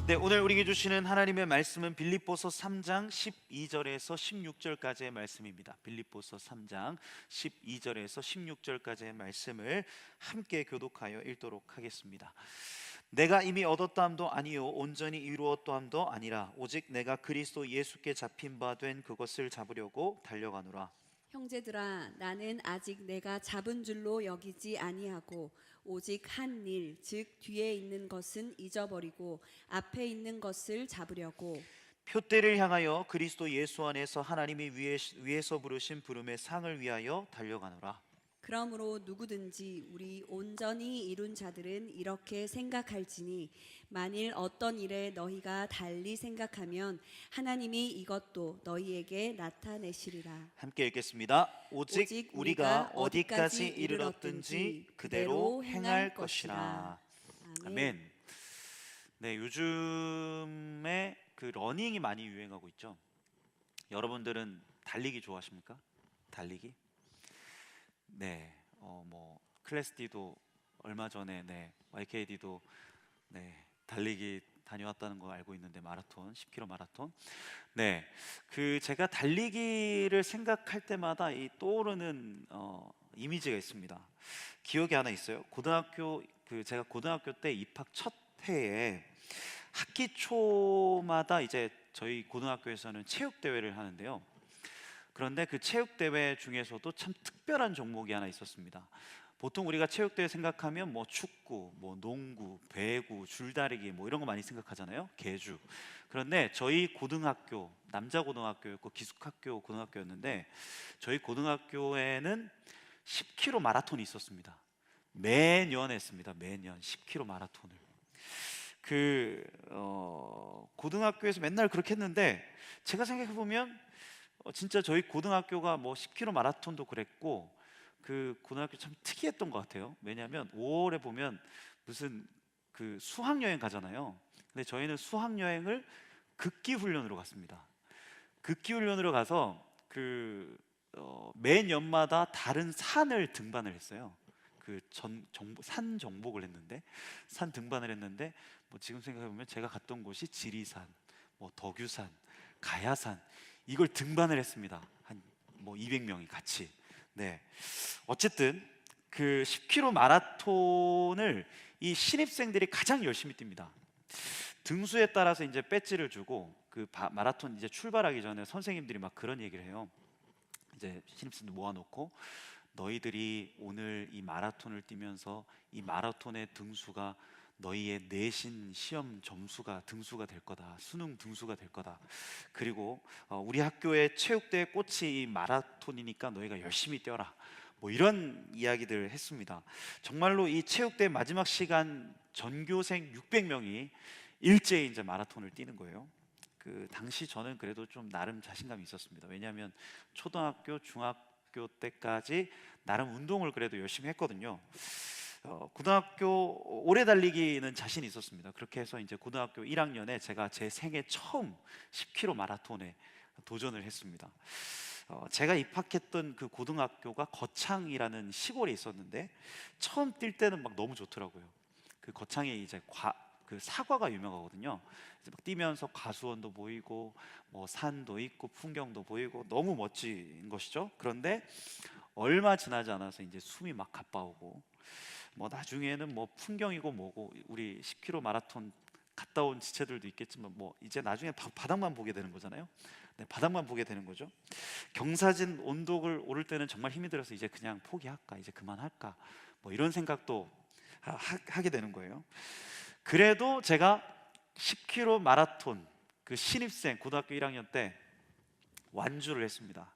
네, 오늘 우리에게 주시는 하나님의 말씀은 빌립보서 3장 12절에서 16절까지의 말씀입니다. 빌립보서 3장 12절에서 16절까지의 말씀을 함께 교독하여 읽도록 하겠습니다. 내가 이미 얻었다함도 아니요 온전히 이루었다함도 아니라 오직 내가 그리스도 예수께 잡힌 바 된 그것을 잡으려고 달려가노라. 형제들아, 나는 아직 내가 잡은 줄로 여기지 아니하고 오직 한 일, 즉 뒤에 있는 것은 잊어버리고 앞에 있는 것을 잡으려고 표대를 향하여 그리스도 예수 안에서 하나님이 위에서 부르신 부름의 상을 위하여 달려가노라. 그러므로 누구든지 우리 온전히 이룬 자들은 이렇게 생각할지니 만일 어떤 일에 너희가 달리 생각하면 하나님이 이것도 너희에게 나타내시리라. 함께 읽겠습니다. 오직 오직 우리가 어디까지 이르렀든지 그대로 행할 것이라. 아멘. 네, 요즘에 그 러닝이 많이 유행하고 있죠. 여러분들은 달리기 좋아하십니까? 달리기? 네, 뭐 클래스디도 얼마 전에 YKD도 달리기 다녀왔다는 거 알고 있는데 마라톤 10km 마라톤. 네, 그 제가 달리기를 생각할 때마다 이 떠오르는 이미지가 있습니다. 기억이 하나 있어요. 제가 고등학교 때 입학 첫 해에 학기 초마다 이제 저희 고등학교에서는 체육 대회를 하는데요. 그런데 그 체육 대회 중에서도 참 특별한 종목이 하나 있었습니다. 보통 우리가 체육대회 생각하면 뭐 축구, 뭐 농구, 배구, 줄다리기 뭐 이런 거 많이 생각하잖아요. 계주. 그런데 저희 고등학교, 남자 고등학교였고 기숙학교 고등학교였는데 저희 고등학교에는 10km 마라톤이 있었습니다. 매년 했습니다. 매년 10km 마라톤을. 고등학교에서 맨날 그렇게 했는데 제가 생각해 보면 진짜 저희 고등학교가 뭐 10km 마라톤도 그랬고 그 고등학교 참 특이했던 것 같아요. 왜냐하면 5월에 보면 무슨 그 수학여행 가잖아요. 근데 저희는 수학여행을 극기훈련으로 갔습니다. 극기훈련으로 가서 매년마다 다른 산을 등반을 했어요. 산 정복을 했는데 산 등반을 했는데 뭐 지금 생각해 보면 제가 갔던 곳이 지리산, 뭐 덕유산, 가야산 이걸 등반을 했습니다. 한 뭐 200명이 같이. 네. 어쨌든 그 10km 마라톤을 이 신입생들이 가장 열심히 뜁니다. 등수에 따라서 이제 배지를 주고 마라톤 이제 출발하기 전에 선생님들이 막 그런 얘기를 해요. 이제 신입생들 모아놓고 너희들이 오늘 이 마라톤을 뛰면서 이 마라톤의 등수가 너희의 내신 시험 등수가 될 거다. 수능 등수가 될 거다. 그리고 우리 학교의 체육대회 꽃이 이 마라톤이니까 너희가 열심히 뛰어라. 뭐 이런 이야기들을 했습니다. 정말로 이 체육대회 마지막 시간 전교생 600명이 일제히 이제 마라톤을 뛰는 거예요. 그 당시 저는 그래도 좀 나름 자신감이 있었습니다. 왜냐하면 초등학교, 중학교 때까지 나름 운동을 그래도 열심히 했거든요. 고등학교 오래 달리기는 자신이 있었습니다. 그렇게 해서 이제 고등학교 1학년에 제가 제 생애 처음 10km 마라톤에 도전을 했습니다. 제가 입학했던 그 고등학교가 거창이라는 시골에 있었는데 처음 뛸 때는 막 너무 좋더라고요. 그 거창에 이제 그 사과가 유명하거든요. 이제 막 뛰면서 과수원도 보이고 뭐 산도 있고 풍경도 보이고 너무 멋진 것이죠. 그런데 얼마 지나지 않아서 이제 숨이 막 가빠오고 뭐 나중에는 뭐 풍경이고 뭐고 우리 10km 마라톤 갔다 온 지체들도 있겠지만 뭐 이제 나중에 바닥만 보게 되는 거잖아요. 네, 바닥만 보게 되는 거죠. 경사진 온독을 오를 때는 정말 힘이 들어서 이제 그냥 포기할까, 이제 그만할까, 뭐 이런 생각도 하게 되는 거예요. 그래도 제가 10km 마라톤 그 신입생 고등학교 1학년 때 완주를 했습니다.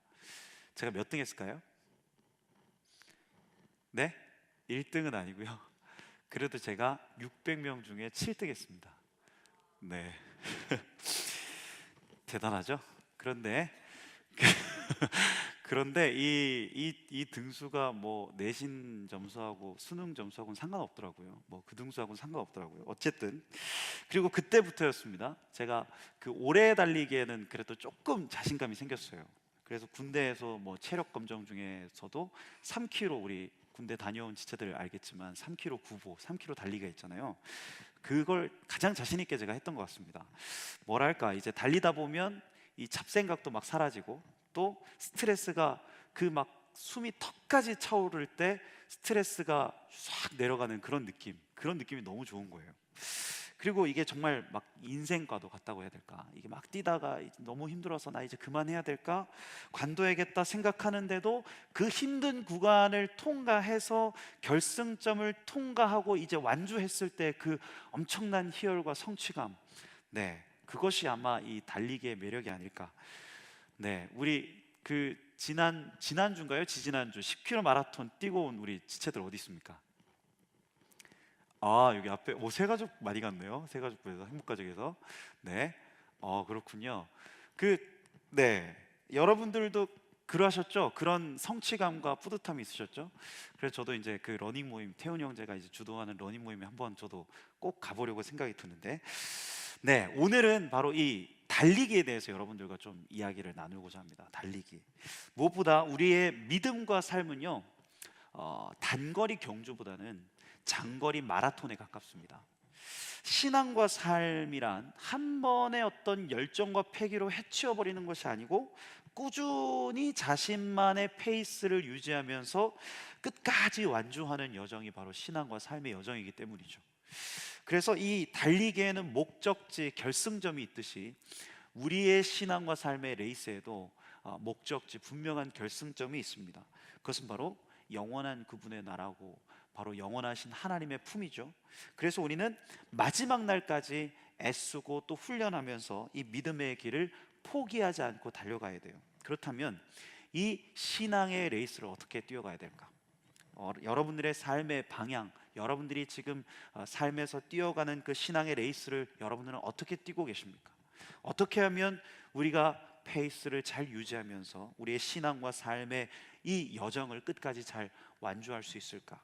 제가 몇 등 했을까요? 네? 1등은 아니고요. 그래도 제가 600명 중에 7등 했습니다. 네. 대단하죠? 그런데 이 등수가 뭐 내신 점수하고 수능 점수하고는 상관없더라고요. 뭐 그 등수하고는 상관없더라고요. 어쨌든 그리고 그때부터였습니다. 제가 그 오래 달리기에는 그래도 조금 자신감이 생겼어요. 그래서 군대에서 뭐 체력 검정 중에서도 3km 우리 군대 다녀온 지체들 알겠지만 3km 구보, 3km 달리기가 있잖아요. 그걸 가장 자신 있게 제가 했던 것 같습니다. 뭐랄까, 이제 달리다 보면 이 잡생각도 막 사라지고, 또 스트레스가 그 막 숨이 턱까지 차오를 때 스트레스가 싹 내려가는 그런 느낌이 너무 좋은 거예요. 그리고 이게 정말 막 인생과도 같다고 해야 될까? 이게 막 뛰다가 이제 너무 힘들어서 나 이제 그만해야 될까? 관둬야겠다 생각하는데도 그 힘든 구간을 통과해서 결승점을 통과하고 이제 완주했을 때 그 엄청난 희열과 성취감, 네, 그것이 아마 이 달리기의 매력이 아닐까. 네, 우리 그 지난주인가요? 지지난주 10km 마라톤 뛰고 온 우리 지체들 어디 있습니까? 아, 여기 앞에 새 가족 많이 갔네요. 새 가족부에서, 행복가족에서. 네. 그렇군요. 그 네. 여러분들도 그러하셨죠? 그런 성취감과 뿌듯함이 있으셨죠? 그래서 저도 이제 그 러닝 모임, 태훈 형제가 이제 주도하는 러닝 모임에 한번 저도 꼭 가보려고 생각이 드는데, 네, 오늘은 바로 이 달리기에 대해서 여러분들과 좀 이야기를 나누고자 합니다. 달리기. 무엇보다 우리의 믿음과 삶은요, 단거리 경주보다는 장거리 마라톤에 가깝습니다. 신앙과 삶이란 한 번의 어떤 열정과 패기로 해치워버리는 것이 아니고, 꾸준히 자신만의 페이스를 유지하면서 끝까지 완주하는 여정이 바로 신앙과 삶의 여정이기 때문이죠. 그래서 이 달리기에는 목적지, 결승점이 있듯이 우리의 신앙과 삶의 레이스에도 목적지, 분명한 결승점이 있습니다. 그것은 바로 영원한 그분의 나라고, 바로 영원하신 하나님의 품이죠. 그래서 우리는 마지막 날까지 애쓰고 또 훈련하면서 이 믿음의 길을 포기하지 않고 달려가야 돼요. 그렇다면 이 신앙의 레이스를 어떻게 뛰어가야 될까? 여러분들의 삶의 방향, 여러분들이 지금 삶에서 뛰어가는 그 신앙의 레이스를 여러분들은 어떻게 뛰고 계십니까? 어떻게 하면 우리가 페이스를 잘 유지하면서 우리의 신앙과 삶의 이 여정을 끝까지 잘 완주할 수 있을까?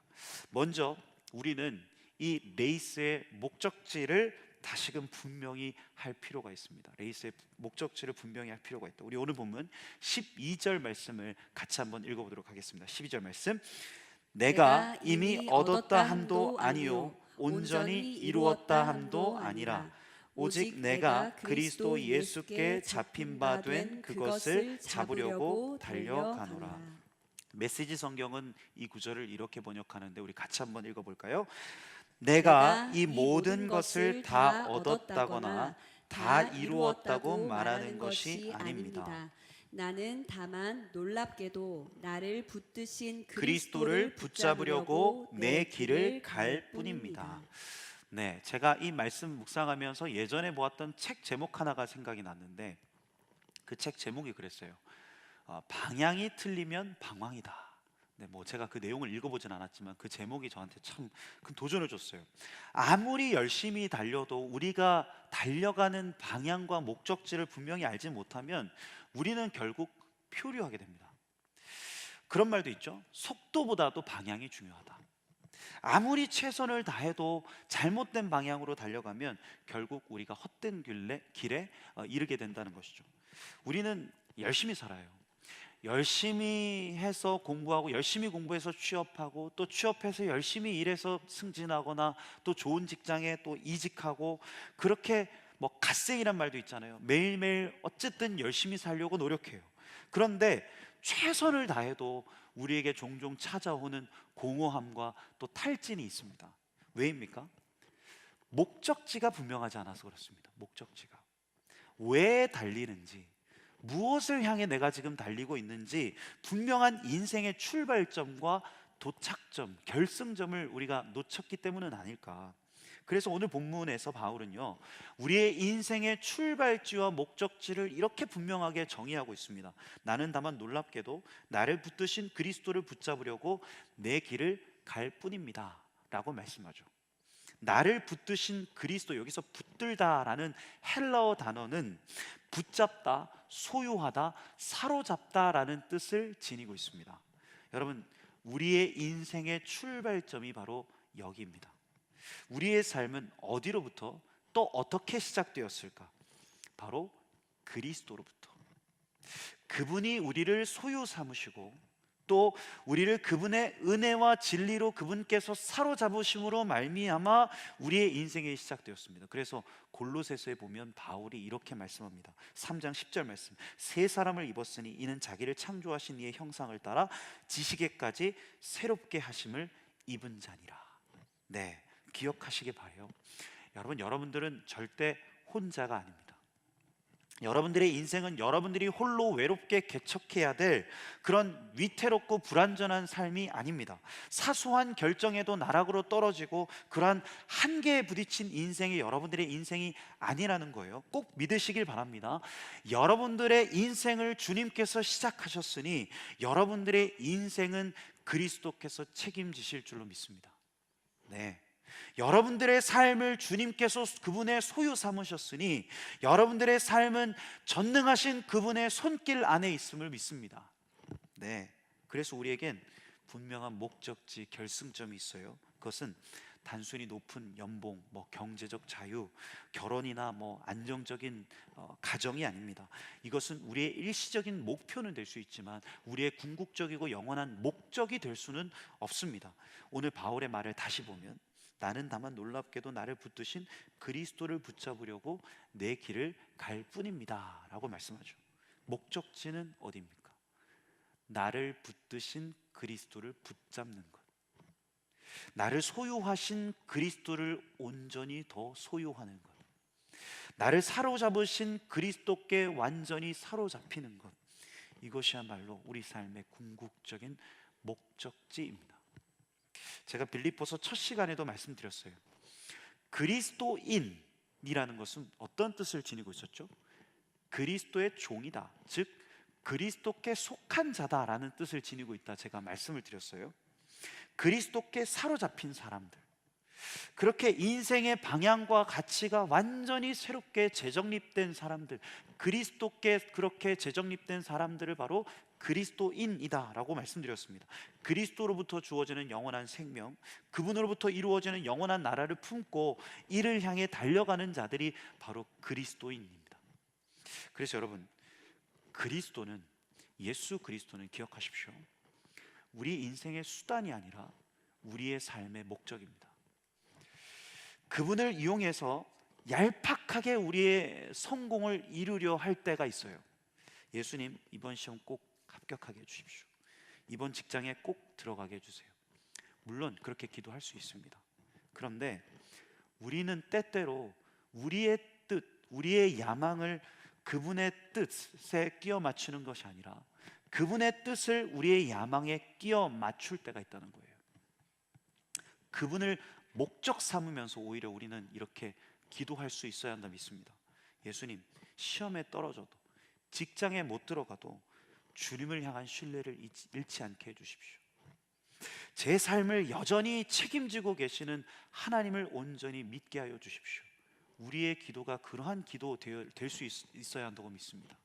먼저 우리는 이 레이스의 목적지를 다시금 분명히 할 필요가 있습니다. 레이스의 목적지를 분명히 할 필요가 있다. 우리 오늘 본문 12절 말씀을 같이 한번 읽어보도록 하겠습니다. 12절 말씀. 내가 이미 얻었다 함도 아니요 온전히 이루었다 함도 아니라 오직 내가 그리스도 예수께 잡힌 바 된 그것을 잡으려고 달려가노라. 메시지 성경은 이 구절을 이렇게 번역하는데 우리 같이 한번 읽어볼까요? 내가 이 모든 것을 다 얻었다거나 다 이루었다고 말하는 것이 아닙니다. 나는 다만 놀랍게도 나를 붙드신 그리스도를 붙잡으려고 내 길을 갈 뿐입니다. 네, 제가 이 말씀 묵상하면서 예전에 보았던 책 제목 하나가 생각이 났는데, 그 책 제목이 그랬어요. 방향이 틀리면 방황이다. 네, 뭐 제가 그 내용을 읽어보진 않았지만 그 제목이 저한테 참 큰 도전을 줬어요. 아무리 열심히 달려도 우리가 달려가는 방향과 목적지를 분명히 알지 못하면 우리는 결국 표류하게 됩니다. 그런 말도 있죠. 속도보다도 방향이 중요하다. 아무리 최선을 다해도 잘못된 방향으로 달려가면 결국 우리가 헛된 길에 이르게 된다는 것이죠. 우리는 열심히 살아요. 열심히 해서 공부하고, 열심히 공부해서 취업하고, 또 취업해서 열심히 일해서 승진하거나, 또 좋은 직장에 또 이직하고, 그렇게 뭐 갓생이란 말도 있잖아요. 매일매일 어쨌든 열심히 살려고 노력해요. 그런데 최선을 다해도 우리에게 종종 찾아오는 공허함과 또 탈진이 있습니다. 왜입니까? 목적지가 분명하지 않아서 그렇습니다. 목적지가 왜 달리는지, 무엇을 향해 내가 지금 달리고 있는지 분명한 인생의 출발점과 도착점, 결승점을 우리가 놓쳤기 때문은 아닐까. 그래서 오늘 본문에서 바울은요, 우리의 인생의 출발지와 목적지를 이렇게 분명하게 정의하고 있습니다. 나는 다만 놀랍게도 나를 붙드신 그리스도를 붙잡으려고 내 길을 갈 뿐입니다 라고 말씀하죠. 나를 붙드신 그리스도, 여기서 붙들다라는 헬라어 단어는 붙잡다, 소유하다, 사로잡다라는 뜻을 지니고 있습니다. 여러분, 우리의 인생의 출발점이 바로 여기입니다. 우리의 삶은 어디로부터 또 어떻게 시작되었을까? 바로 그리스도로부터. 그분이 우리를 소유 삼으시고 또 우리를 그분의 은혜와 진리로 그분께서 사로잡으심으로 말미암아 우리의 인생이 시작되었습니다. 그래서 골로새서에 보면 바울이 이렇게 말씀합니다. 3장 10절 말씀, 새 사람을 입었으니 이는 자기를 창조하신 이의 형상을 따라 지식에까지 새롭게 하심을 입은 자니라. 네, 기억하시기 바라요. 여러분, 여러분들은 절대 혼자가 아닙니다. 여러분들의 인생은 여러분들이 홀로 외롭게 개척해야 될 그런 위태롭고 불완전한 삶이 아닙니다. 사소한 결정에도 나락으로 떨어지고 그러한 한계에 부딪힌 인생이 여러분들의 인생이 아니라는 거예요. 꼭 믿으시길 바랍니다. 여러분들의 인생을 주님께서 시작하셨으니 여러분들의 인생은 그리스도께서 책임지실 줄로 믿습니다. 네, 여러분들의 삶을 주님께서 그분의 소유 삼으셨으니 여러분들의 삶은 전능하신 그분의 손길 안에 있음을 믿습니다. 네, 그래서 우리에겐 분명한 목적지, 결승점이 있어요. 그것은 단순히 높은 연봉, 경제적 자유, 결혼이나 안정적인 가정이 아닙니다. 이것은 우리의 일시적인 목표는 될 수 있지만 우리의 궁극적이고 영원한 목적이 될 수는 없습니다. 오늘 바울의 말을 다시 보면 나는 다만 놀랍게도 나를 붙드신 그리스도를 붙잡으려고 내 길을 갈 뿐입니다 라고 말씀하죠. 목적지는 어디입니까? 나를 붙드신 그리스도를 붙잡는 것, 나를 소유하신 그리스도를 온전히 더 소유하는 것, 나를 사로잡으신 그리스도께 완전히 사로잡히는 것, 이것이야말로 우리 삶의 궁극적인 목적지입니다. 제가 빌립보서 첫 시간에도 말씀드렸어요. 그리스도인이라는 것은 어떤 뜻을 지니고 있었죠? 그리스도의 종이다, 즉 그리스도께 속한 자다라는 뜻을 지니고 있다 제가 말씀을 드렸어요. 그리스도께 사로잡힌 사람들, 그렇게 인생의 방향과 가치가 완전히 새롭게 재정립된 사람들, 그리스도께 그렇게 재정립된 사람들을 바로 그리스도인이다 라고 말씀드렸습니다. 그리스도로부터 주어지는 영원한 생명, 그분으로부터 이루어지는 영원한 나라를 품고 이를 향해 달려가는 자들이 바로 그리스도인입니다. 그래서 여러분, 그리스도는, 예수 그리스도는 기억하십시오, 우리 인생의 수단이 아니라 우리의 삶의 목적입니다. 그분을 이용해서 얄팍하게 우리의 성공을 이루려 할 때가 있어요. 예수님, 이번 시험 꼭 합격하게 해주십시오. 이번 직장에 꼭 들어가게 해주세요. 물론 그렇게 기도할 수 있습니다. 그런데 우리는 때때로 우리의 뜻, 우리의 야망을 그분의 뜻에 끼워 맞추는 것이 아니라 그분의 뜻을 우리의 야망에 끼워 맞출 때가 있다는 거예요. 그분을 목적 삼으면서 오히려 우리는 이렇게 기도할 수 있어야 한다 믿습니다. 예수님, 시험에 떨어져도, 직장에 못 들어가도 주님을 향한 신뢰를 잃지 않게 해주십시오. 제 삶을 여전히 책임지고 계시는 하나님을 온전히 믿게 하여 주십시오. 우리의 기도가 그러한 기도 될 수 있어야 한다고 믿습니다.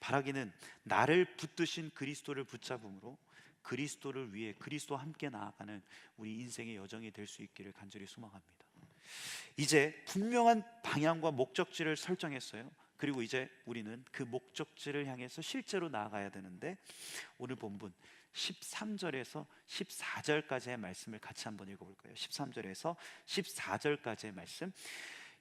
바라기는 나를 붙드신 그리스도를 붙잡음으로 그리스도를 위해 그리스도와 함께 나아가는 우리 인생의 여정이 될 수 있기를 간절히 소망합니다. 이제 분명한 방향과 목적지를 설정했어요. 그리고 이제 우리는 그 목적지를 향해서 실제로 나아가야 되는데, 오늘 본문 13절에서 14절까지의 말씀을 같이 한번 읽어볼까요? 13절에서 14절까지의 말씀.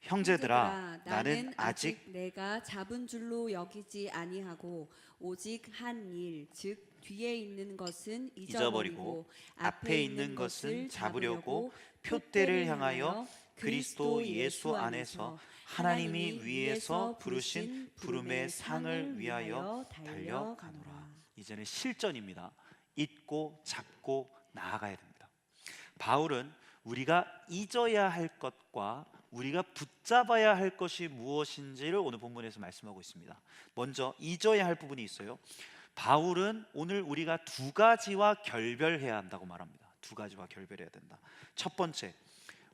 형제들아, 나는 아직 내가 잡은 줄로 여기지 아니하고 오직 한 일, 즉 뒤에 있는 것은 잊어버리고 앞에 있는 것을 잡으려고 표대를 향하여 그리스도 예수 안에서 하나님이 위에서 부르신 부름의 상을 위하여 달려가노라. 이제는 실전입니다. 잊고 잡고 나아가야 됩니다. 바울은 우리가 잊어야 할 것과 우리가 붙잡아야 할 것이 무엇인지를 오늘 본문에서 말씀하고 있습니다. 먼저 잊어야 할 부분이 있어요. 바울은 오늘 우리가 두 가지와 결별해야 한다고 말합니다. 두 가지와 결별해야 된다. 첫 번째,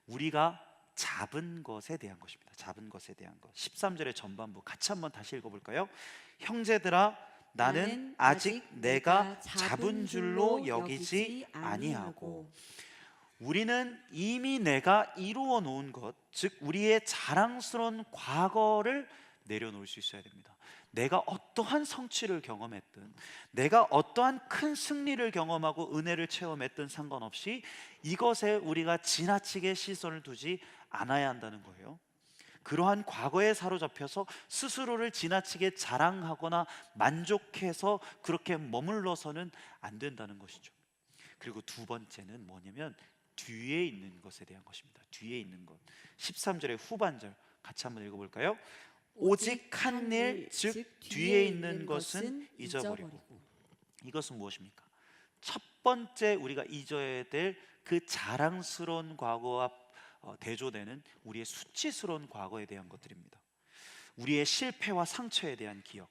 우리가 잡은 것에 대한 것입니다. 잡은 것에 대한 것. 13절의 전반부 같이 한번 다시 읽어볼까요? 형제들아, 나는 아직 내가 잡은 줄로 여기지 아니하고. 우리는 이미 내가 이루어 놓은 것, 즉 우리의 자랑스러운 과거를 내려놓을 수 있어야 됩니다. 내가 어떠한 성취를 경험했든, 내가 어떠한 큰 승리를 경험하고 은혜를 체험했든 상관없이 이것에 우리가 지나치게 시선을 두지 않아야 한다는 거예요. 그러한 과거에 사로잡혀서 스스로를 지나치게 자랑하거나 만족해서 그렇게 머물러서는 안 된다는 것이죠. 그리고 두 번째는 뭐냐면 뒤에 있는 것에 대한 것입니다. 뒤에 있는 것. 13절의 후반절 같이 한번 읽어볼까요? 오직 한 일, 즉 뒤에 있는 것은 잊어버리고. 이것은 무엇입니까? 첫 번째 우리가 잊어야 될 그 자랑스러운 과거와 대조되는 우리의 수치스러운 과거에 대한 것들입니다. 우리의 실패와 상처에 대한 기억,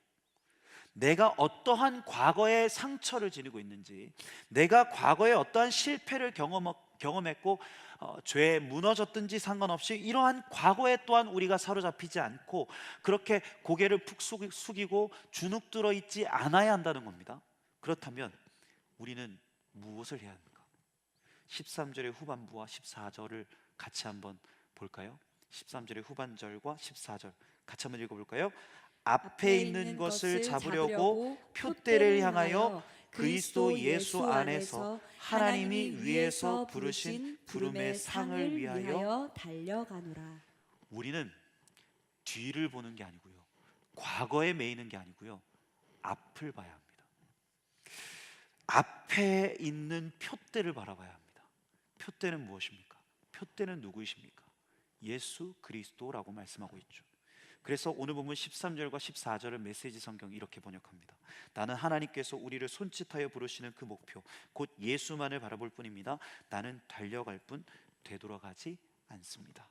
내가 어떠한 과거의 상처를 지니고 있는지, 내가 과거에 어떠한 실패를 경험했고 죄에 무너졌든지 상관없이 이러한 과거에 또한 우리가 사로잡히지 않고 그렇게 고개를 푹 숙이고 주눅들어 있지 않아야 한다는 겁니다. 그렇다면 우리는 무엇을 해야 합니까? 13절의 후반부와 14절을 같이 한번 볼까요? 13절의 후반절과 14절 같이 한번 읽어볼까요? 앞에 있는 것을 잡으려고 표대를 향하여 그리스도 예수 안에서 하나님이 위에서 부르신 부름의 상을 위하여 달려가노라. 우리는 뒤를 보는 게 아니고요, 과거에 매이는 게 아니고요, 앞을 봐야 합니다. 앞에 있는 표대를 바라봐야 합니다. 표대는 무엇입니까? 표대는 누구이십니까? 예수 그리스도라고 말씀하고 있죠. 그래서 오늘 보면 13절과 14절은 메시지 성경이 이렇게 번역합니다. 나는 하나님께서 우리를 손짓하여 부르시는 그 목표 곧 예수만을 바라볼 뿐입니다. 나는 달려갈 뿐 되돌아가지 않습니다.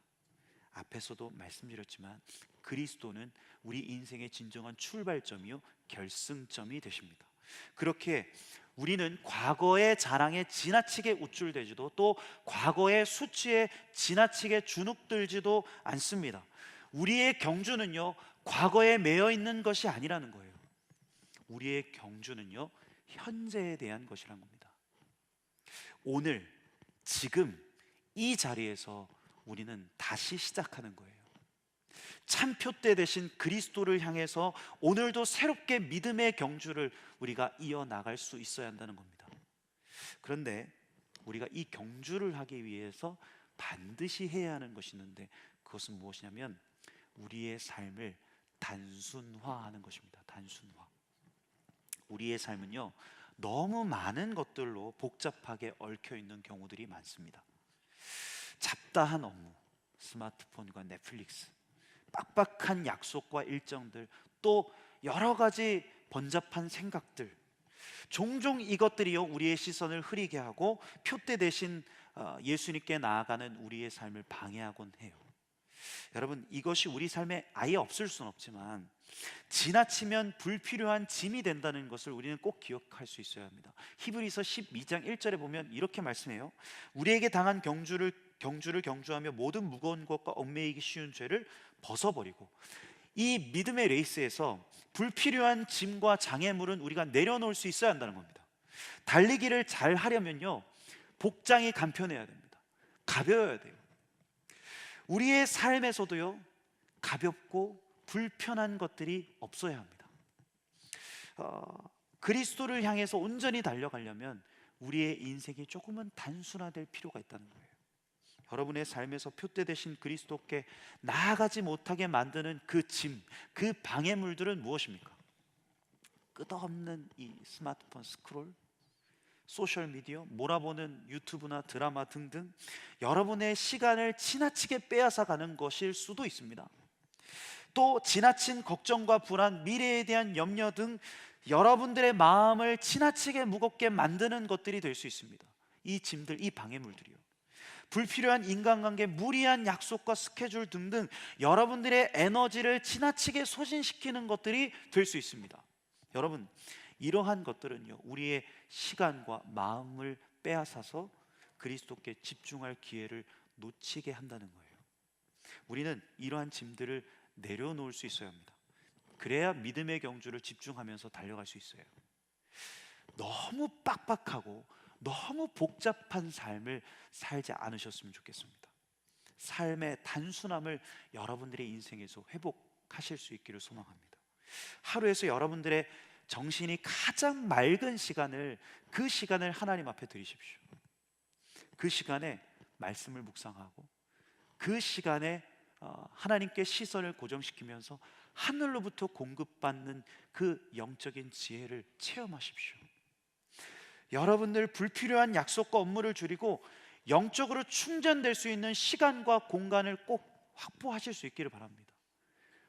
앞에서도 말씀드렸지만 그리스도는 우리 인생의 진정한 출발점이요 결승점이 되십니다. 그렇게 우리는 과거의 자랑에 지나치게 우쭐대지도 또 과거의 수치에 지나치게 주눅들지도 않습니다. 우리의 경주는요 과거에 매여 있는 것이 아니라는 거예요. 우리의 경주는요 현재에 대한 것이라는 겁니다. 오늘 지금 이 자리에서 우리는 다시 시작하는 거예요. 참 표대 대신 그리스도를 향해서 오늘도 새롭게 믿음의 경주를 우리가 이어나갈 수 있어야 한다는 겁니다. 그런데 우리가 이 경주를 하기 위해서 반드시 해야 하는 것이 있는데 그것은 무엇이냐면 우리의 삶을 단순화하는 것입니다. 단순화. 우리의 삶은요 너무 많은 것들로 복잡하게 얽혀 있는 경우들이 많습니다. 잡다한 업무, 스마트폰과 넷플릭스, 빡빡한 약속과 일정들, 또 여러 가지 번잡한 생각들, 종종 이것들이요 우리의 시선을 흐리게 하고 표대 대신 예수님께 나아가는 우리의 삶을 방해하곤 해요. 여러분, 이것이 우리 삶에 아예 없을 수는 없지만 지나치면 불필요한 짐이 된다는 것을 우리는 꼭 기억할 수 있어야 합니다. 히브리서 12장 1절에 보면 이렇게 말씀해요. 우리에게 당한 경주를 경주하며 모든 무거운 것과 얽매이기 쉬운 죄를 벗어버리고. 이 믿음의 레이스에서 불필요한 짐과 장애물은 우리가 내려놓을 수 있어야 한다는 겁니다. 달리기를 잘 하려면요 복장이 간편해야 됩니다. 가벼워야 돼요. 우리의 삶에서도요 가볍고 불편한 것들이 없어야 합니다. 그리스도를 향해서 온전히 달려가려면 우리의 인생이 조금은 단순화될 필요가 있다는 거예요. 여러분의 삶에서 표대 되신 그리스도께 나아가지 못하게 만드는 그 짐, 그 방해물들은 무엇입니까? 끝없는 이 스마트폰 스크롤, 소셜미디어, 몰아보는 유튜브나 드라마 등등 여러분의 시간을 지나치게 빼앗아 가는 것일 수도 있습니다. 또 지나친 걱정과 불안, 미래에 대한 염려 등 여러분들의 마음을 지나치게 무겁게 만드는 것들이 될 수 있습니다. 이 짐들, 이 방해물들이요. 불필요한 인간관계, 무리한 약속과 스케줄 등등 여러분들의 에너지를 지나치게 소진시키는 것들이 될 수 있습니다. 여러분, 이러한 것들은요 우리의 시간과 마음을 빼앗아서 그리스도께 집중할 기회를 놓치게 한다는 거예요. 우리는 이러한 짐들을 내려놓을 수 있어야 합니다. 그래야 믿음의 경주를 집중하면서 달려갈 수 있어요. 너무 빡빡하고 너무 복잡한 삶을 살지 않으셨으면 좋겠습니다. 삶의 단순함을 여러분들의 인생에서 회복하실 수 있기를 소망합니다. 하루에서 여러분들의 정신이 가장 맑은 시간을, 그 시간을 하나님 앞에 드리십시오. 그 시간에 말씀을 묵상하고 그 시간에 하나님께 시선을 고정시키면서 하늘로부터 공급받는 그 영적인 지혜를 체험하십시오. 여러분들 불필요한 약속과 업무를 줄이고 영적으로 충전될 수 있는 시간과 공간을 꼭 확보하실 수 있기를 바랍니다.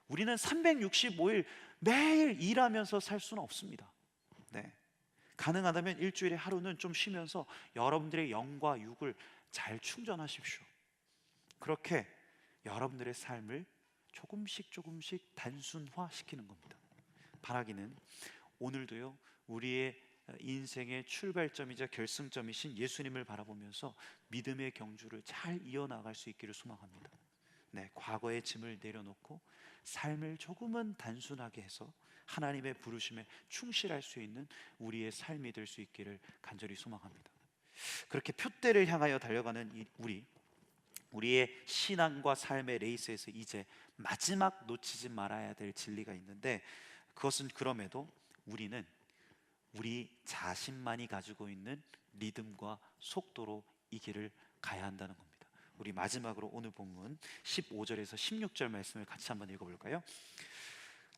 우리는 365일 매일 일하면서 살 수는 없습니다. 네. 가능하다면 일주일에 하루는 좀 쉬면서 여러분들의 영과 육을 잘 충전하십시오. 그렇게 여러분들의 삶을 조금씩 조금씩 단순화시키는 겁니다. 바라기는 오늘도요, 우리의 인생의 출발점이자 결승점이신 예수님을 바라보면서 믿음의 경주를 잘 이어나갈 수 있기를 소망합니다. 네, 과거의 짐을 내려놓고 삶을 조금은 단순하게 해서 하나님의 부르심에 충실할 수 있는 우리의 삶이 될 수 있기를 간절히 소망합니다. 그렇게 표대를 향하여 달려가는 우리의 신앙과 삶의 레이스에서 이제 마지막 놓치지 말아야 될 진리가 있는데, 그것은 그럼에도 우리는 우리 자신만이 가지고 있는 리듬과 속도로 이 길을 가야 한다는 겁니다. 우리 마지막으로 오늘 본문 15절에서 16절 말씀을 같이 한번 읽어볼까요?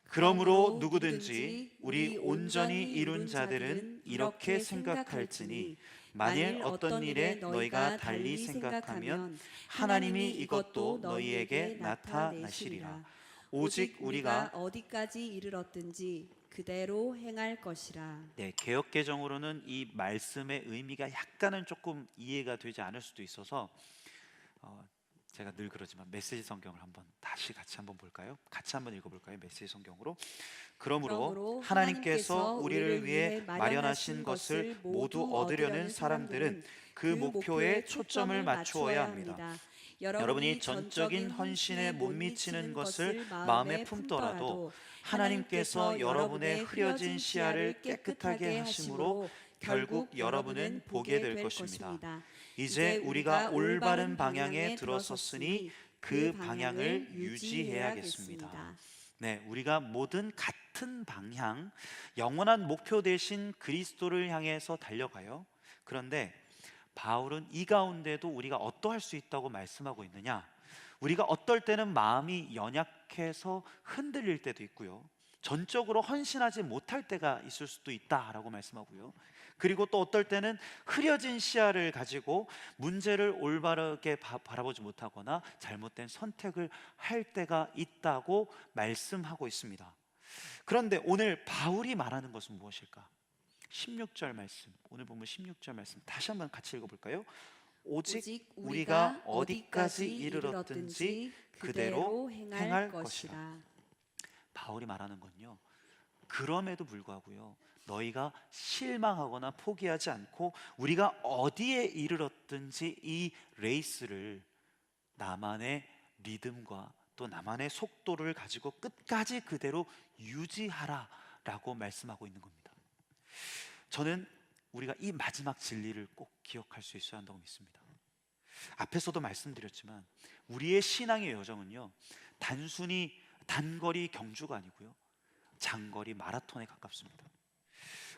그러므로 누구든지 우리 온전히 이룬 자들은 이렇게 생각할지니 만일 어떤 일에 너희가 달리 생각하면 하나님이 이것도 너희에게 나타나시리라. 오직 우리가 어디까지 이르렀든지 그대로 행할 것이라. 네, 개역 개정으로는 이 말씀의 의미가 약간은 조금 이해가 되지 않을 수도 있어서 제가 늘 그러지만 메시지 성경을 한번 다시 같이 한번 볼까요? 같이 한번 읽어볼까요? 메시지 성경으로. 그러므로 하나님께서 우리를 위해 마련하신 것을 모두 얻으려는 사람들은 그 목표에 초점을 맞추어야 합니다. 여러분이 전적인 헌신에 못 미치는 것을 마음에 품더라도 하나님께서 여러분의 흐려진 시야를 깨끗하게 하심으로 결국 여러분은 보게 될 것입니다. 이제 우리가 올바른 방향에 들어섰으니 그 방향을 유지해야겠습니다. 네, 우리가 모든 같은 방향, 영원한 목표 대신 그리스도를 향해서 달려가요. 그런데 바울은 이 가운데도 우리가 어떠할 수 있다고 말씀하고 있느냐? 우리가 어떨 때는 마음이 연약해서 흔들릴 때도 있고요, 전적으로 헌신하지 못할 때가 있을 수도 있다라고 말씀하고요, 그리고 또 어떨 때는 흐려진 시야를 가지고 문제를 올바르게 바라보지 못하거나 잘못된 선택을 할 때가 있다고 말씀하고 있습니다. 그런데 오늘 바울이 말하는 것은 무엇일까? 16절 말씀, 오늘 보면 16절 말씀 다시 한번 같이 읽어볼까요? 오직 우리가 어디까지 이르렀든지 그대로 행할 것이라. 바울이 말하는 건요, 그럼에도 불구하고요, 너희가 실망하거나 포기하지 않고 우리가 어디에 이르렀든지 이 레이스를 나만의 리듬과 또 나만의 속도를 가지고 끝까지 그대로 유지하라라고 말씀하고 있는 겁니다. 저는 우리가 이 마지막 진리를 꼭 기억할 수 있어야 한다고 믿습니다. 앞에서도 말씀드렸지만 우리의 신앙의 여정은요, 단순히 단거리 경주가 아니고요, 장거리 마라톤에 가깝습니다.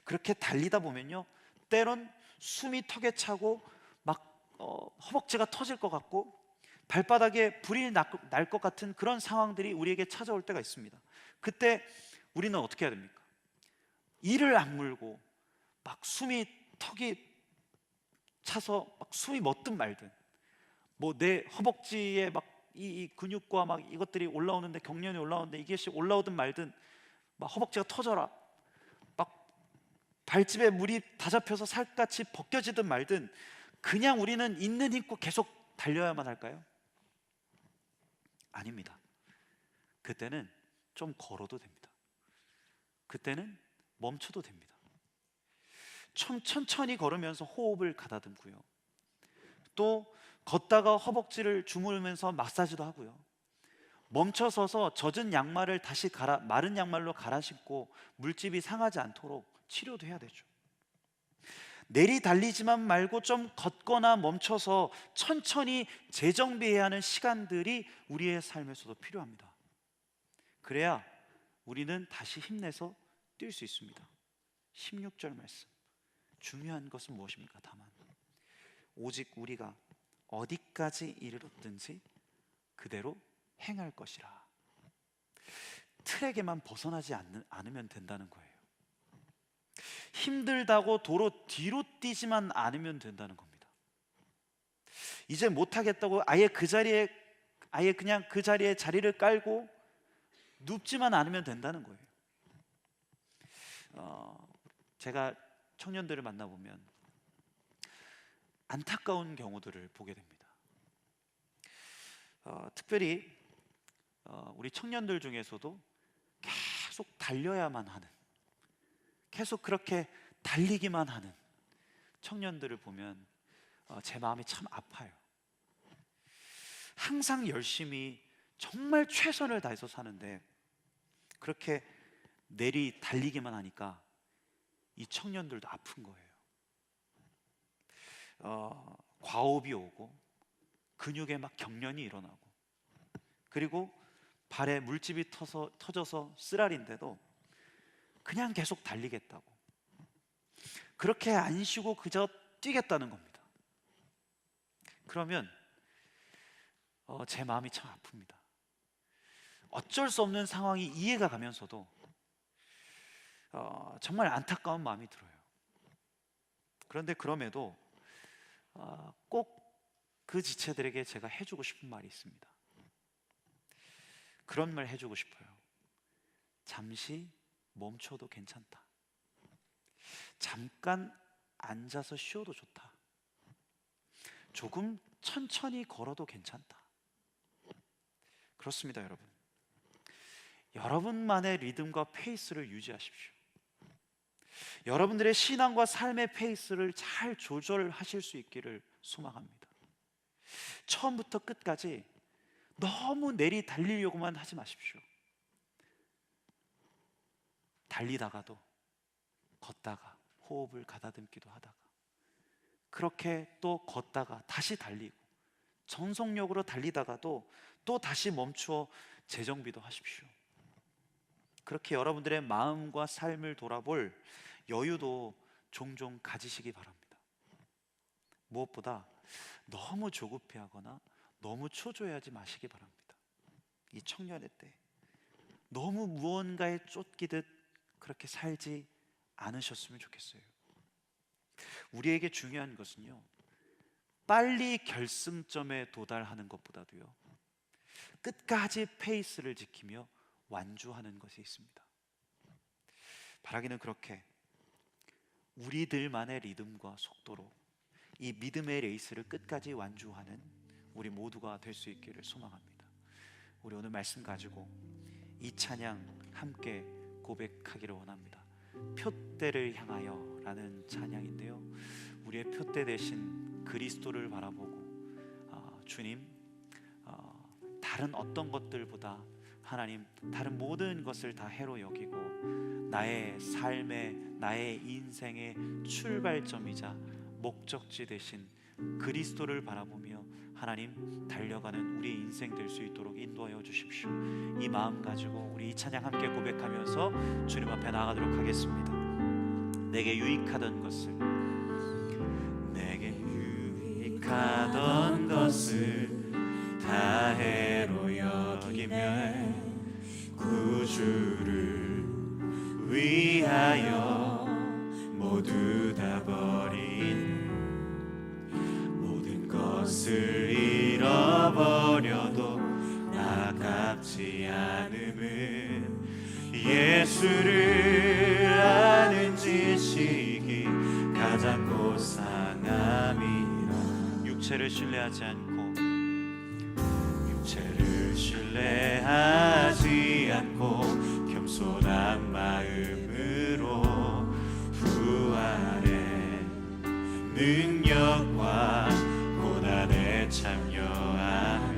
그렇게 달리다 보면요, 때론 숨이 턱에 차고 막 허벅지가 터질 것 같고 발바닥에 불이 날 것 같은 그런 상황들이 우리에게 찾아올 때가 있습니다. 그때 우리는 어떻게 해야 됩니까? 이를 악물고 막 숨이 턱이 차서 막 숨이 멎든 말든, 뭐 내 허벅지에 막 이 근육과 막 이것들이 올라오는데, 경련이 올라오는데 이것이 올라오든 말든 막 허벅지가 터져라, 막 발집에 물이 다 잡혀서 살갗이 벗겨지든 말든, 그냥 우리는 있는 힘껏 계속 달려야만 할까요? 아닙니다. 그때는 좀 걸어도 됩니다. 그때는 멈춰도 됩니다. 좀 천천히 걸으면서 호흡을 가다듬고요, 또 걷다가 허벅지를 주무르면서 마사지도 하고요, 멈춰서서 젖은 양말을 다시 마른 양말로 갈아 신고 물집이 상하지 않도록 치료도 해야 되죠. 내리 달리지만 말고 좀 걷거나 멈춰서 천천히 재정비해야 하는 시간들이 우리의 삶에서도 필요합니다. 그래야 우리는 다시 힘내서 뛸 수 있습니다. 16절 말씀, 중요한 것은 무엇입니까? 다만 오직 우리가 어디까지 이르렀든지 그대로 행할 것이라. 틀에게만 벗어나지 않으면 된다는 거예요. 힘들다고 도로 뒤로 뛰지만 않으면 된다는 겁니다. 이제 못하겠다고 아예 그냥 그 자리에 자리를 깔고 눕지만 않으면 된다는 거예요. 제가 청년들을 만나보면 안타까운 경우들을 보게 됩니다. 특별히 우리 청년들 중에서도 계속 달려야만 하는, 계속 그렇게 달리기만 하는 청년들을 보면 제 마음이 참 아파요. 항상 열심히 정말 최선을 다해서 사는데 그렇게 내리 달리기만 하니까 이 청년들도 아픈 거예요. 과호흡이 오고 근육에 막 경련이 일어나고, 그리고 발에 물집이 터져서 쓰라린데도 그냥 계속 달리겠다고, 그렇게 안 쉬고 그저 뛰겠다는 겁니다. 그러면 제 마음이 참 아픕니다. 어쩔 수 없는 상황이 이해가 가면서도 정말 안타까운 마음이 들어요. 그런데 그럼에도 꼭 그 지체들에게 제가 해주고 싶은 말이 있습니다. 그런 말 해주고 싶어요. 잠시 멈춰도 괜찮다. 잠깐 앉아서 쉬어도 좋다. 조금 천천히 걸어도 괜찮다. 그렇습니다, 여러분. 여러분만의 리듬과 페이스를 유지하십시오. 여러분들의 신앙과 삶의 페이스를 잘 조절하실 수 있기를 소망합니다. 처음부터 끝까지 너무 내리 달리려고만 하지 마십시오. 달리다가도 걷다가 호흡을 가다듬기도 하다가, 그렇게 또 걷다가 다시 달리고, 전속력으로 달리다가도 또 다시 멈추어 재정비도 하십시오. 그렇게 여러분들의 마음과 삶을 돌아볼 여유도 종종 가지시기 바랍니다. 무엇보다 너무 조급해하거나 너무 초조해하지 마시기 바랍니다. 이 청년의 때 너무 무언가에 쫓기듯 그렇게 살지 않으셨으면 좋겠어요. 우리에게 중요한 것은요, 빨리 결승점에 도달하는 것보다도요, 끝까지 페이스를 지키며 완주하는 것이 있습니다. 바라기는 그렇게 우리들만의 리듬과 속도로 이 믿음의 레이스를 끝까지 완주하는 우리 모두가 될 수 있기를 소망합니다. 우리 오늘 말씀 가지고 이 찬양 함께 고백하기를 원합니다. 표대를 향하여 라는 찬양인데요, 우리의 표대 되신 그리스도를 바라보고 주님, 다른 어떤 것들보다 하나님, 다른 모든 것을 다 해로 여기고 나의 삶의, 나의 인생의 출발점이자 목적지 되신 그리스도를 바라보며 하나님 달려가는 우리의 인생 될 수 있도록 인도하여 주십시오. 이 마음 가지고 우리 이 찬양 함께 고백하면서 주님 앞에 나아가도록 하겠습니다. 내게 유익하던 것을, 내게 유익하던 것을 다 해로 여기며 구주를 위하여 모두 다 버린, 모든 것을 잃어버려도 아깝지 않음은 예수를 아는 지식이 가장 고상함이라. 육체를 신뢰하지 않고, 육체를 신뢰하지 않고 겸손한 마음으로 부활의 능력과 고난에 참여하며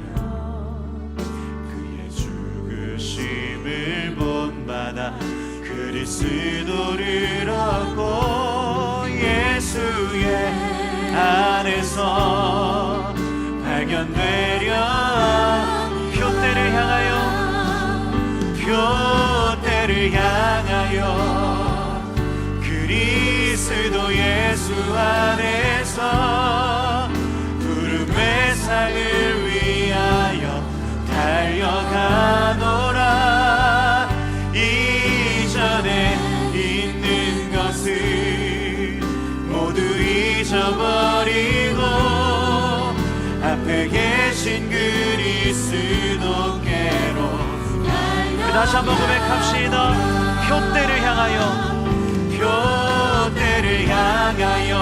그의 죽으심을 본받아 그리스도를 얻고 예수의 안에서 발견되려 표대를 향하여, 표대 표대를 향하여 그리스도 예수 안에서 부름의 상을 위하여 달려가노라. 이전에 있는 것을 모두 잊어버리고 앞에 계신 그리스도께로. 다시 한번 고백합시다. 표대를 향하여, 표대를 향하여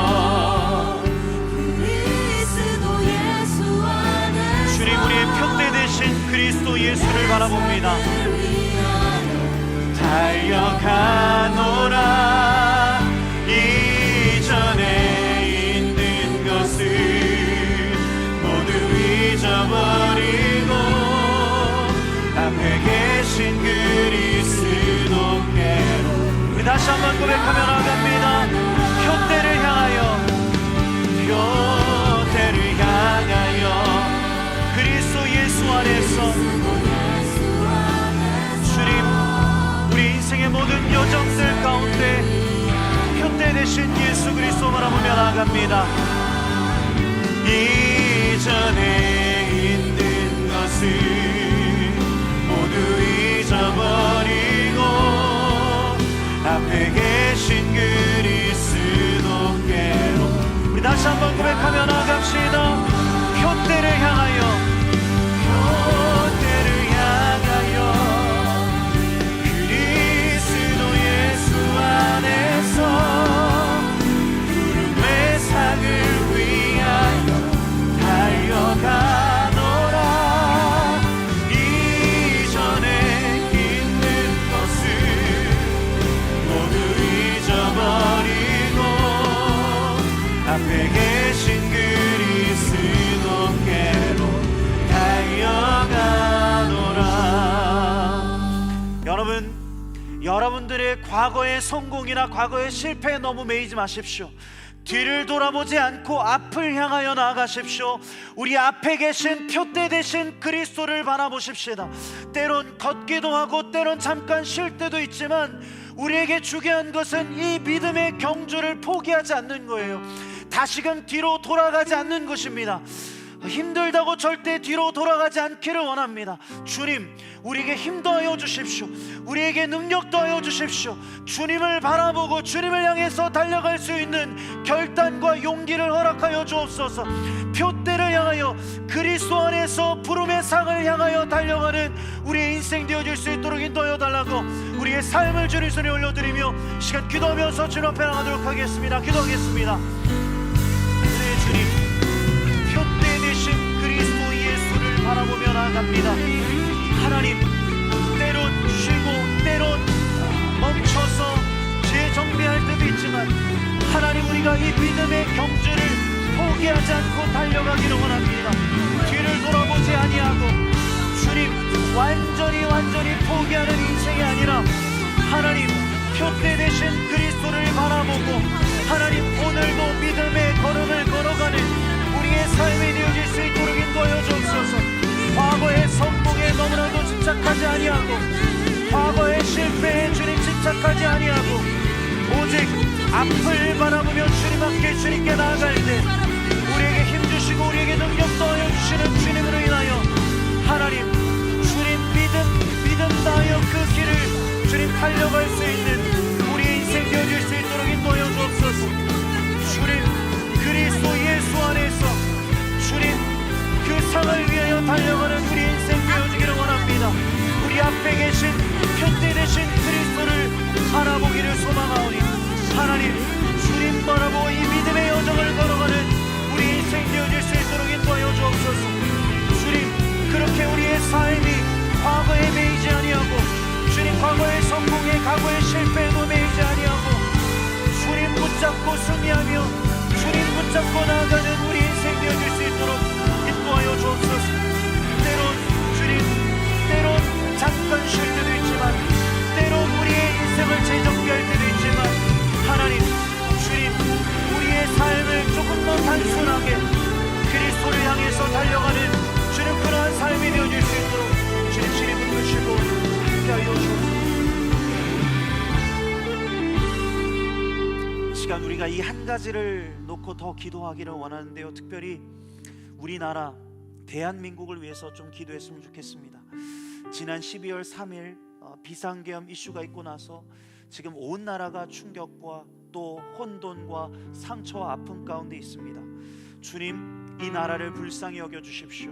그리스도 예수 안에서 주님, 우리의 표대 되신 그리스도 예수를 바라봅니다. 달려가노라. 이전에 있는 것을 모두 잊어버리고 앞에 계신 그리스도께로. 우리 다시 한번 고백하며 나아갑니다. 표대를 향하여, 표대를 향하여 그리스도 예수 안에서. 주님, 우리 인생의 모든 여정들 가운데 표대 되신 예수 그리스도 바라보며 나아갑니다. 이전에 있는 것을 모두 잊어버리고 앞에 계신 그리스도께로. 우리 다시 한번 고백하며 나아갑시다. 표대를 향하여, 표대를 향하여 그리스도 예수 안에서 부름의 상을 위하여 달려가노라. 이전에 있는 것을 모두 잊어버리고 앞에 계신 그리스도께로 달려가노라. 여러분들의 과거의 성공이나 과거의 실패에 너무 매이지 마십시오. 뒤를 돌아보지 않고 앞을 향하여 나아가십시오. 우리 앞에 계신 표대 되신 그리스도를 바라보십시다. 때론 걷기도 하고 때론 잠깐 쉴 때도 있지만 우리에게 중요한 것은 이 믿음의 경주를 포기하지 않는 거예요. 다시금 뒤로 돌아가지 않는 것입니다. 힘들다고 절대 뒤로 돌아가지 않기를 원합니다. 주님, 우리에게 힘 더하여 주십시오. 우리에게 능력 더하여 주십시오. 주님을 바라보고 주님을 향해서 달려갈 수 있는 결단과 용기를 허락하여 주옵소서. 표대를 향하여 그리스도 안에서 부름의 상을 향하여 달려가는 우리의 인생 되어질 수 있도록 인도하여 달라고 우리의 삶을 주님 손에 올려드리며 시간 기도하면서 주님 앞에 나가도록 하겠습니다. 기도하겠습니다. 네, 주님, 표대 되신 그리스도 예수를 바라보며 나아갑니다. 하나님, 때론 쉬고 때론 멈춰서 재정비할 때도 있지만 하나님, 우리가 이 믿음의 경주를 포기하지 않고 달려가기를 원합니다. 뒤를 돌아보지 아니하고 주님, 완전히 포기하는 인생이 아니라 하나님, 표대 되신 그리스도를 바라보고 하나님, 오늘도 믿음의 걸음을 걸어가는 우리의 삶이 되어질 수 있도록 인도하여 주옵소서. 과거의 성공에 너무나도 집착하지 아니하고 과거의 실패에 주님 집착하지 아니하고 오직 앞을 바라보며 주님 앞에 주님께 나아갈 때 우리에게 힘주시고 우리에게 능력 더하여 주시는 주님으로 인하여 하나님, 주님 믿음 다하여 그 길을 주님 달려갈 수 있는 우리의 인생 되어질 수 있도록 인도하여 주옵소서. 주님, 그리스도 예수 안에서 주님 그 상을 위하여 달려가는 우리 인생 되어지기를 원합니다. 우리 앞에 계신 표대 되신 그리스도를 바라보기를 소망하오니 하나님, 주님 바라보고 이 믿음의 여정을 걸어가는 우리 인생 되어질 수 있도록 인도하여 주옵소서. 주님, 그렇게 우리의 삶이 과거에 매이지 아니하고 주님, 과거의 성공에 과거의 실패에도 매이지 아니하고 주님 붙잡고 승리하며 주님 붙잡고 나아가는 우리 인생 되어질 수 있도록 인도하여 주옵소서. 때론 잠깐 쉴 때도 있지만 때론 우리의 인생을 재정비할 때도 있지만 하나님, 주님, 우리의 삶을 조금 더 단순하게 그리스도를 향해서 달려가는 주님 그러한 삶이 되어질 수 있도록 주님 붙드시고 함께하여 주옵소서. 시간 우리가 이 한 가지를 놓고 더 기도하기를 원하는데요, 특별히 우리나라 대한민국을 위해서 좀 기도했으면 좋겠습니다. 지난 12월 3일 비상계엄 이슈가 있고 나서 지금 온 나라가 충격과 또 혼돈과 상처와 아픔 가운데 있습니다. 주님, 이 나라를 불쌍히 여겨 주십시오.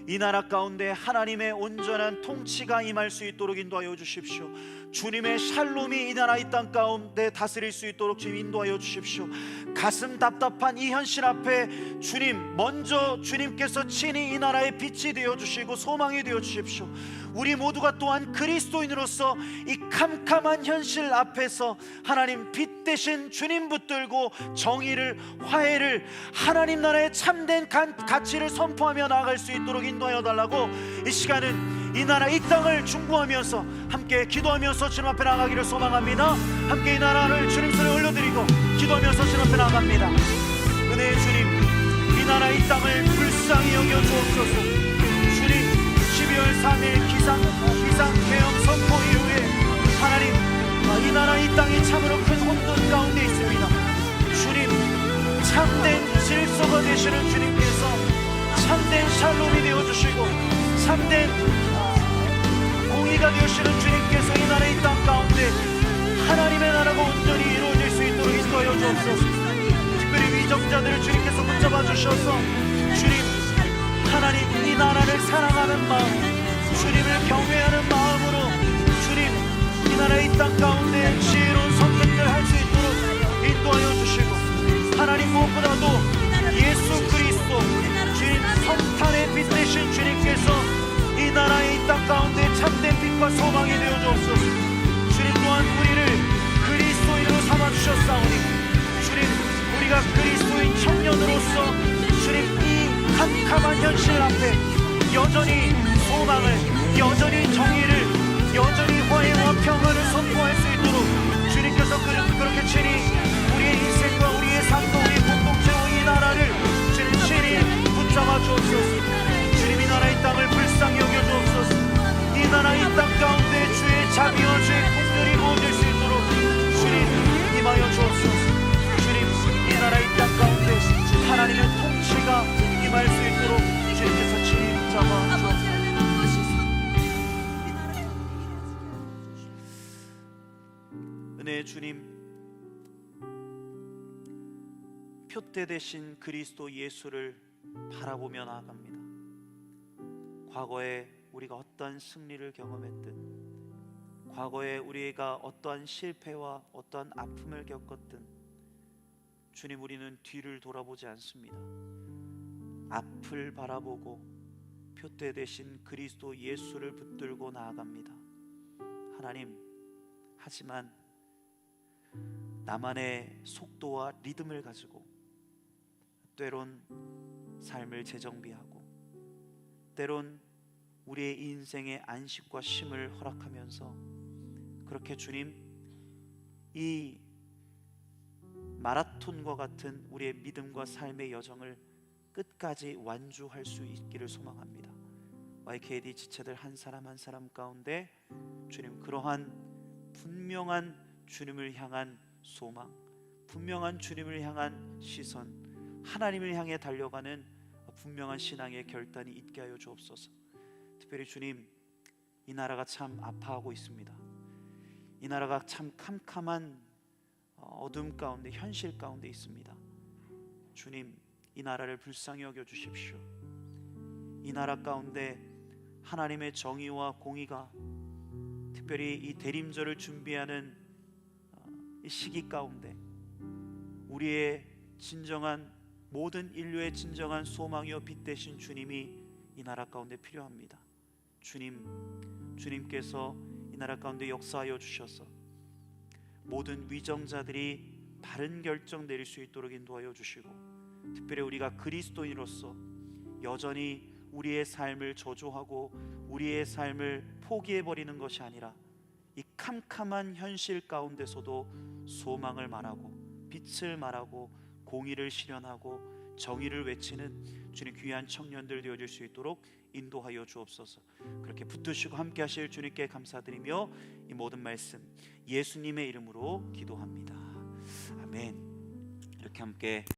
이 나라 가운데 하나님의 온전한 통치가 임할 수 있도록 인도하여 주십시오. 주님의 샬롬이 이 나라 이 땅 가운데 다스릴 수 있도록 주님 인도하여 주십시오. 가슴 답답한 이 현실 앞에 주님, 먼저 주님께서 친히 이 나라의 빛이 되어 주시고 소망이 되어 주십시오. 우리 모두가 또한 그리스도인으로서 이 캄캄한 현실 앞에서 하나님 빛 대신 주님 붙들고 정의를, 화해를, 하나님 나라의 참된 가치를 선포하며 나아갈 수 있도록 인도하여 달라고 이 시간은 이 나라 이 땅을 중보하면서 함께 기도하면서 주님 앞에 나가기를 소망합니다. 함께 이 나라를 주님 손에 올려드리고 기도하면서 주님 앞에 나갑니다. 은혜의 주님, 이 나라 이 땅을 불쌍히 여겨 주옵소서. 주님, 12월 3일 비상계엄 선포 이후에 하나님, 이 나라 이 땅이 참으로 큰 혼돈 가운데 있습니다. 주님, 참된 질서가 되시는 주님께서 참된 샬롬이 되어주시고 참된 공의가 되시는 주님께서 이 나라 이 땅 가운데 하나님의 나라가 온전히 이루어질 수 있도록 인도하여 주옵소서. 특별히 위정자들을 주님께서 붙잡아 주셔서 주님, 하나님 이 나라를 사랑하는 마음, 주님을 경외하는 마음으로 주님, 이 나라 이 땅 가운데 지혜로운 선택을 할 수 있도록 인도하여 주시고 하나님 무엇보다도 예수 그리스도 주님 성탄의 빛 되신 주님께서 이 나라의 이 땅 가운데 참된 빛과 소망이 되어 주옵소서. 주님 또한 우리를 그리스도인으로 삼아주셨사오니 주님, 우리가 그리스도인 청년으로서 주님 이 캄캄한 현실 앞에 여전히 소망을, 여전히 정의를, 여전히 화해와 평화를 선포할 수 있도록 주님께서 그렇게 친히 우리의 인생과 우리의 삶과 우리의 공동체와 이 나라를 주님 친히 붙잡아 주옵소서. 주님, 이 나라 이 땅을 불쌍히 여겨 주옵소서. 이 나라 이 땅 가운데 주의 자비와 주의 공들이 모아질 수 있도록 주님 임하여 주옵소서. 주님, 이 나라 이 땅 가운데 하나님의 통치가 임할 수 있도록 주님께서 친히 붙잡아 주옵소서. 은혜의 주님, 표대 되신 그리스도 예수를 바라보며 나아갑니다. 과거에 우리가 어떠한 승리를 경험했든, 과거에 우리가 어떠한 실패와 어떠한 아픔을 겪었든 주님, 우리는 뒤를 돌아보지 않습니다. 앞을 바라보고 표대 되신 그리스도 예수를 붙들고 나아갑니다. 하나님, 하지만 나만의 속도와 리듬을 가지고 때론 삶을 재정비하고 때론 우리의 인생의 안식과 쉼을 허락하면서 그렇게 주님, 이 마라톤과 같은 우리의 믿음과 삶의 여정을 끝까지 완주할 수 있기를 소망합니다. YKD 지체들 한 사람 한 사람 가운데 주님, 그러한 분명한 주님을 향한 소망, 분명한 주님을 향한 시선, 하나님을 향해 달려가는 분명한 신앙의 결단이 있게 하여 주옵소서. 특별히 주님, 이 나라가 참 아파하고 있습니다. 이 나라가 참 캄캄한 어둠 가운데, 현실 가운데 있습니다. 주님, 이 나라를 불쌍히 여겨 주십시오. 이 나라 가운데 하나님의 정의와 공의가 특별히 이 대림절을 준비하는 이 시기 가운데 우리의 진정한, 모든 인류의 진정한 소망이요 빛 되신 주님이 이 나라 가운데 필요합니다. 주님께서 이 나라 가운데 역사하여 주셔서 모든 위정자들이 바른 결정 내릴 수 있도록 인도하여 주시고, 특별히 우리가 그리스도인으로서 여전히 우리의 삶을 저주하고 우리의 삶을 포기해버리는 것이 아니라 이 캄캄한 현실 가운데서도 소망을 말하고 빛을 말하고 공의를 실현하고 정의를 외치는 주님 귀한 청년들 되어질 수 있도록 인도하여 주옵소서. 그렇게 붙드시고 함께 하실 주님께 감사드리며 이 모든 말씀 예수님의 이름으로 기도합니다. 아멘. 이렇게 함께